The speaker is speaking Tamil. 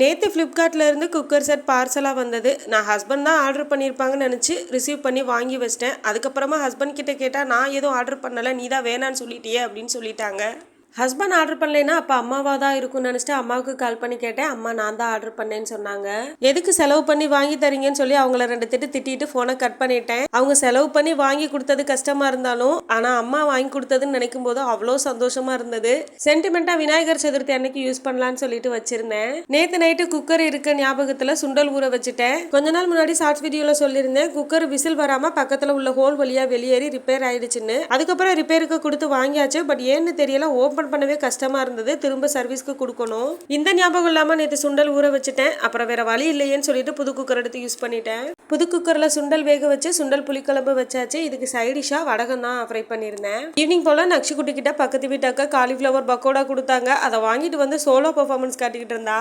நேற்று ஃப்ளிப்கார்ட்லேருந்து குக்கர் செட் பார்சலாக வந்தது. நான் ஹஸ்பண்ட் தான் ஆர்டர் பண்ணியிருப்பாங்கன்னு நினச்சி ரிசீவ் பண்ணி வாங்கி வச்சிட்டேன். அதுக்கப்புறமா ஹஸ்பண்ட் கிட்ட கேட்டால் நான் எதுவும் ஆர்டர் பண்ணலை, நீ தான் வேணான்னு சொல்லிட்டியே அப்படின்னு சொல்லிட்டாங்க. ஹஸ்பண்ட் ஆர்டர் பண்ணலைன்னா அப்போ அம்மாவா தான் இருக்கும்னு நினச்சிட்டு அம்மாவுக்கு கால் பண்ணி கேட்டேன். அம்மா நான் தான் ஆர்டர் பண்ணேன்னு சொன்னாங்க. எதுக்கு செலவு பண்ணி வாங்கி தரீங்கன்னு சொல்லி அவங்கள 2 திட்டிட்டு ஃபோனை கட் பண்ணிட்டேன். அவங்க செலவு பண்ணி வாங்கி கொடுத்தது கஷ்டமா இருந்தாலும் ஆனால் அம்மா வாங்கி கொடுத்ததுன்னு நினைக்கும் போது அவ்வளோ சந்தோஷமா இருந்தது. சென்டிமெண்ட்டாக விநாயகர் சதுர்த்தி அன்னைக்கு யூஸ் பண்ணலான்னு சொல்லிட்டு வச்சிருந்தேன். நேற்று நைட்டு குக்கர் இருக்க ஞாபகத்தில் சுண்டல் ஊற வச்சுட்டேன். கொஞ்ச நாள் முன்னாடி ஷார்ட்ஸ் வீடியோவில் சொல்லியிருந்தேன் குக்கர் விசில் வராமல் பக்கத்தில் உள்ள ஹோல் வழியாக வெளியேறி ரிப்பேர் ஆயிடுச்சுன்னு. அதுக்கப்புறம் ரிப்பேருக்கு கொடுத்து வாங்கியாச்சு. பட் ஏன்னு தெரியல, ஓப்பன் பண்ணவே கஷ்டமா இருந்தது. திரும்ப சர்வீஸ்க்கு கொடுக்கணும். இந்த ஞாபகம் இல்லாம நேற்று சுண்டல் ஊற வச்சுட்டேன். அப்புறம் வேற வழி இல்லையேன்னு சொல்லிட்டு புது குக்கர் எடுத்து யூஸ் பண்ணிட்டேன். புது குக்கர்ல சுண்டல் வேக வச்சு சுண்டல் புளிக்குழம்பு வச்சாச்சு. இதுக்கு சைடிஷா வடகம் தான் ஃப்ரை பண்ணியிருந்தேன். ஈவினிங் போல நக்ஷிக்குட்டி கிட்ட பக்கத்து வீட்டாக்க காலிஃபிளவர் பக்கோடா கொடுத்தாங்க. அதை வாங்கிட்டு வந்து சோலோ பெர்ஃபார்மன்ஸ் காட்டிக்கிட்டு இருந்தா.